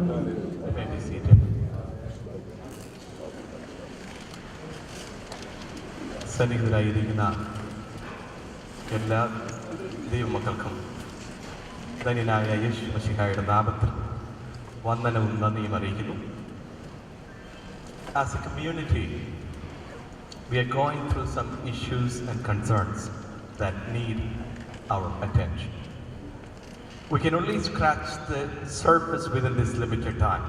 You may be seated. സന്നിഹിതരായിരിക്കുന്ന എല്ലാ ദൈവമക്കൾക്കും ധന്യനായ യേശു മശിഹായുടെ നാമത്തിൽ വന്ദനവും നന്ദിയും അറിയിക്കുന്നു. As a community, we are going through some issues and concerns that need our attention. We can only scratch the surface within this limited time.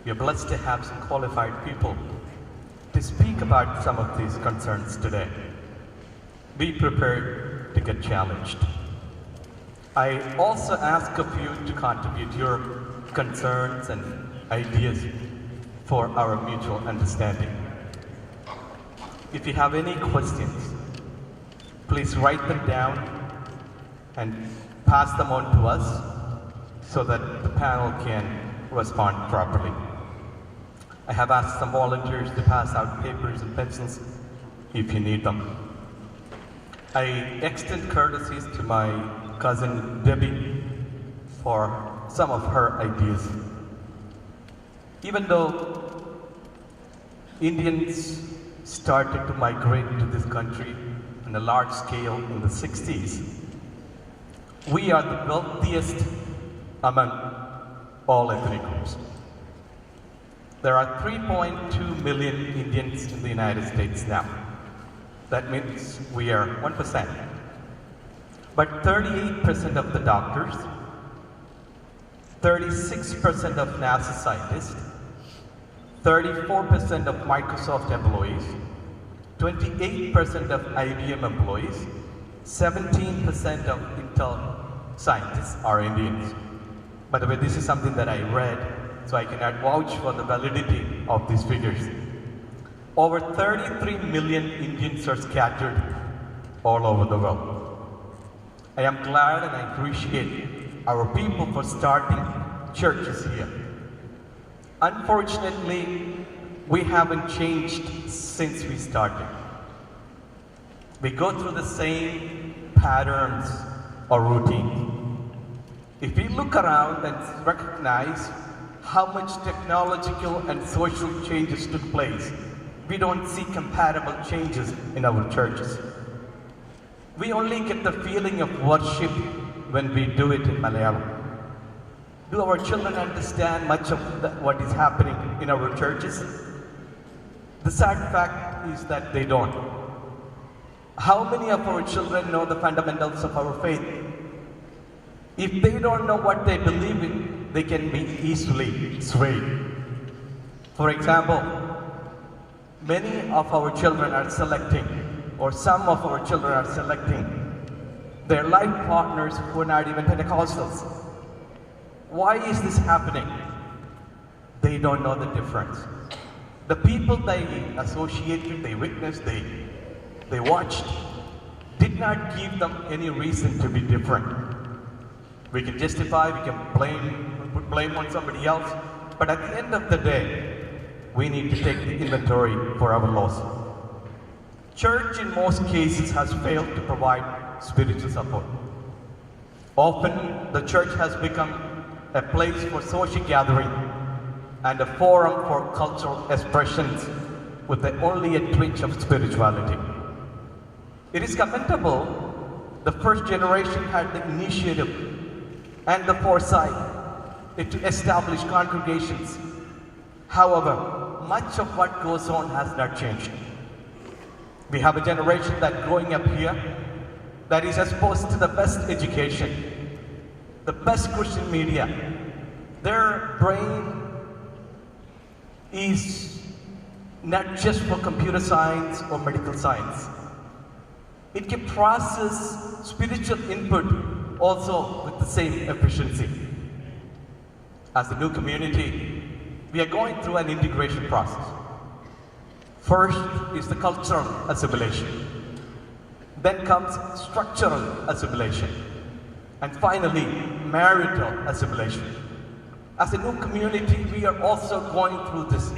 We are blessed to have some qualified people to speak about some of these concerns today. Be prepared to get challenged. I also ask of you to contribute your concerns and ideas for our mutual understanding. If you have any questions, please write them down and pass them on to us so that the panel can respond properly. I have asked some volunteers to pass out papers and pencils if you need them. I extend courtesies to my cousin Debbie for some of her ideas. Even though Indians started to migrate to this country on a large scale in the 60s, we are the wealthiest among all ethnic groups. There are 3.2 million Indians in the United States now. That means we are 1%. But 38% of the doctors, 36% of NASA scientists, 34% of Microsoft employees, 28% of IBM employees, 17% of Intel scientists are Indians. By the way, this is something that I read, so I cannot vouch for the validity of these figures. Over 33 million Indians are scattered all over the world. I am glad and I appreciate our people for starting churches here. Unfortunately, we haven't changed since we started. We go through the same patterns or routines. If we look around and recognize how much technological and social changes took place, we don't see comparable changes in our churches. We only get the feeling of worship when we do it in Malayalam. Do our children understand much of what is happening in our churches? The sad fact is that they don't. How many of our children know the fundamentals of our faith? If they don't know what they believe in, they can be easily swayed. For example, many of our children are selecting, or some of our children are selecting, their life partners who are not even Pentecostals. Why is this happening? They don't know the difference. The people they associated, they witnessed, they watched, did not give them any reason to be different. We can justify, we can put blame on somebody else, but at the end of the day, we need to take the inventory for our loss. Church in most cases has failed to provide spiritual support. Often the church has become a place for social gathering and a forum for cultural expressions with only a twinge of spirituality. It is commendable the first generation had the initiative and the foresight to establish congregations. However, much of what goes on has not changed. We have a generation that growing up here that is exposed to the best education, the best Christian media. Their brain is not just for computer science or medical science. It can process spiritual input also with the same efficiency. As a new community, we are going through an integration process. First is the cultural assimilation. Then comes structural assimilation. And finally, marital assimilation. As a new community, we are also going through this.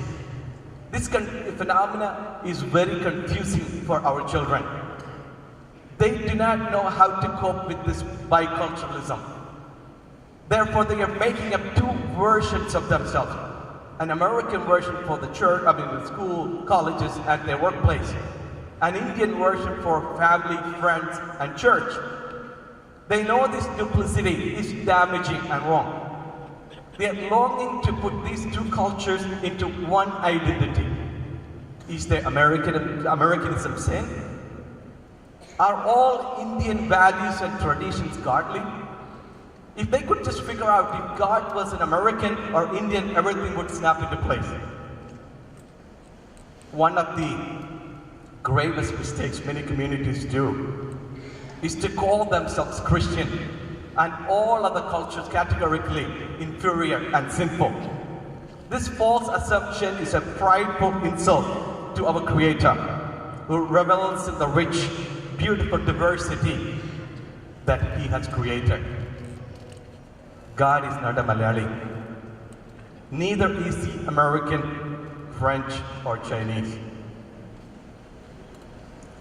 This phenomena is very confusing for our children. They do not know how to cope with this biculturalism. Therefore, they are making up two versions of themselves. An American version for the church, the school, colleges, and their workplace. An Indian version for family, friends, and church. They know this duplicity is damaging and wrong. They are longing to put these two cultures into one identity. Is there Americanism sin? Are all Indian values and traditions godly? If they could just figure out if God was an American or Indian, everything would snap into place. One of the gravest mistakes many communities do is to call themselves Christian and all other cultures categorically inferior and sinful. This false assumption is a prideful insult to our Creator, who revels in the rich, beautiful diversity that He has created. God is not a Malayali. Neither is He American, French, or Chinese.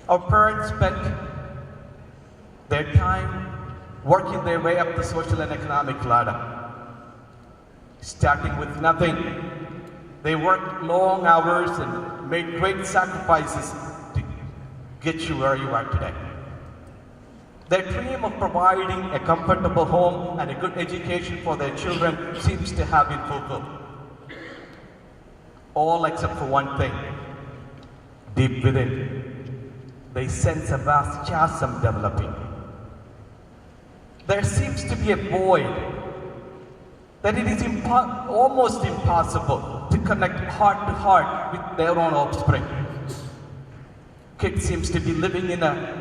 Our parents spent their time working their way up the social and economic ladder. Starting with nothing, they worked long hours and made great sacrifices to get you where you are today. Their dream of providing a comfortable home and a good education for their children seems to have been fulfilled. All except for one thing. Deep within, they sense a vast chasm developing. There seems to be a void that it is almost impossible to connect heart to heart with their own offspring. Kid seems to be living in a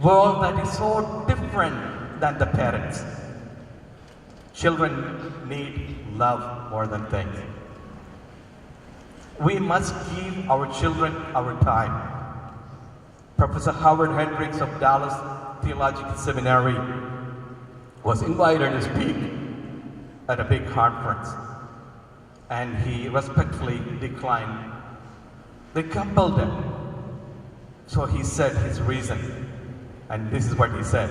world that is so different than the parents. Children need love more than things. We must give our children our time. Professor Howard Hendricks of Dallas Theological Seminary was invited to speak at a big conference, and he respectfully declined. They compelled him. So he said his reason, and this is what he said: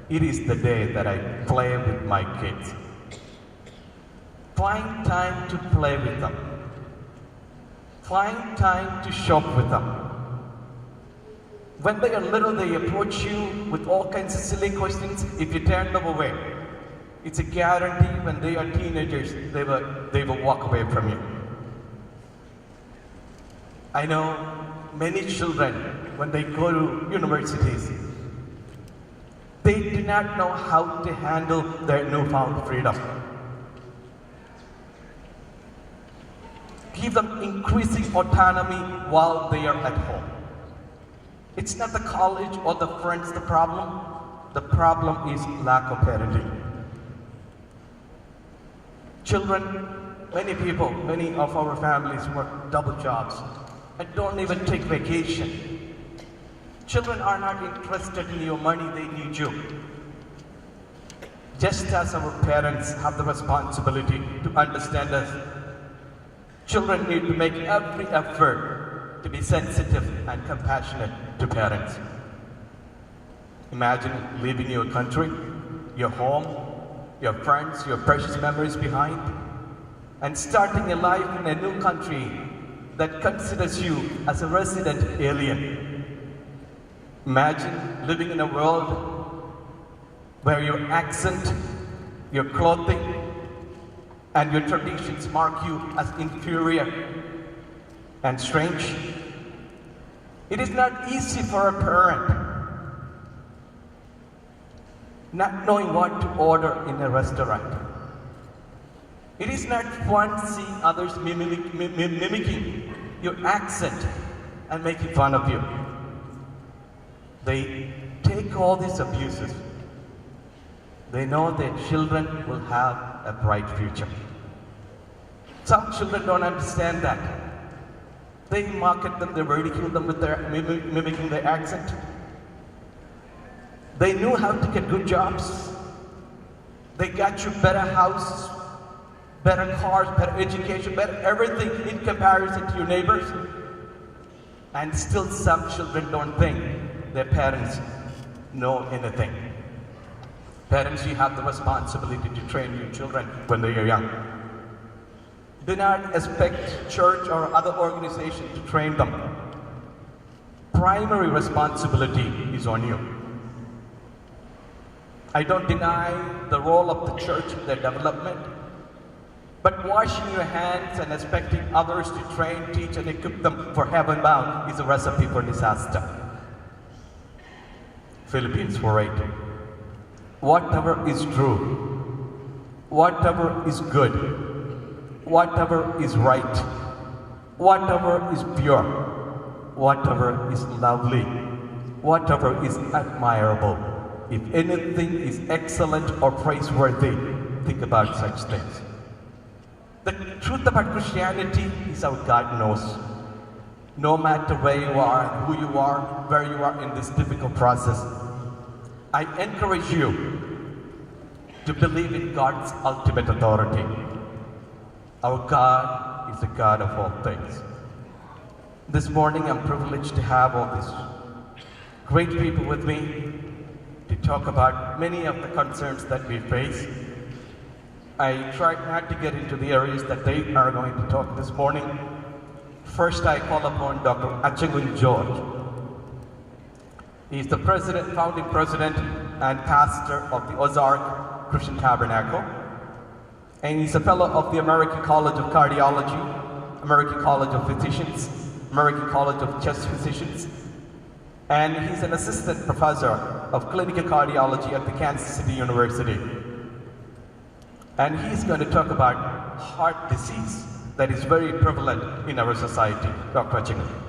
"It is the day that I play with my kids." Find time to play with them. Find time to shop with them. When they are little, they approach you with all kinds of silly questions. If you turn them away, it's a guarantee when they are teenagers, they will walk away from you. I know many children, when they go to universities, they do not know how to handle their newfound freedom. Give them increasing autonomy while they are at home. It's not the college or the friends the problem. The problem is lack of parenting. Children, many of our families work double jobs and don't even take vacation. Children are not interested in your money, they need you. Just as our parents have the responsibility to understand us, children need to make every effort to be sensitive and compassionate to parents. Imagine leaving your country, your home, your friends, your precious memories behind, and starting a life in a new country that considers you as a resident alien. Imagine living in a world where your accent, your clothing, and your traditions mark you as inferior and strange. It is not easy for a parent not knowing what to order in a restaurant. It is not fun seeing others mimicking your accent and making fun of you. They take all these abuses. They know their children will have a bright future. Some children don't understand that. They mock at them, they ridicule them with their mimicking their accent. They knew how to get good jobs. They got you better house, better cars, better education, better everything in comparison to your neighbors. And still some children don't think their parents know anything. Parents, you have the responsibility to train your children when they are young. Do not expect church or other organization to train them. Primary responsibility is on you. I don't deny the role of the church in their development, but washing your hands and expecting others to train, teach, and equip them for heaven bound is a recipe for disaster. Philippians 4:8. Whatever is true, whatever is good, whatever is right, whatever is pure, whatever is lovely, whatever is admirable, if anything is excellent or praiseworthy, think about such things. The truth about Christianity is how God knows. No matter where you are, who you are, where you are in this difficult process, I encourage you to believe in God's ultimate authority. Our God is the God of all things. This morning I'm privileged to have all these great people with me to talk about many of the concerns that we face. I tried not to get into the areas that they are going to talk this morning. First, I call upon Dr. Achengun George. He is the founding president and pastor of the Ozark Christian Tabernacle. And he's a fellow of the American College of Cardiology, American College of Physicians, American College of Chest Physicians. And he's an assistant professor of clinical cardiology at the Kansas City University. And he's going to talk about heart disease that is very prevalent in our society. Dr. Achengun.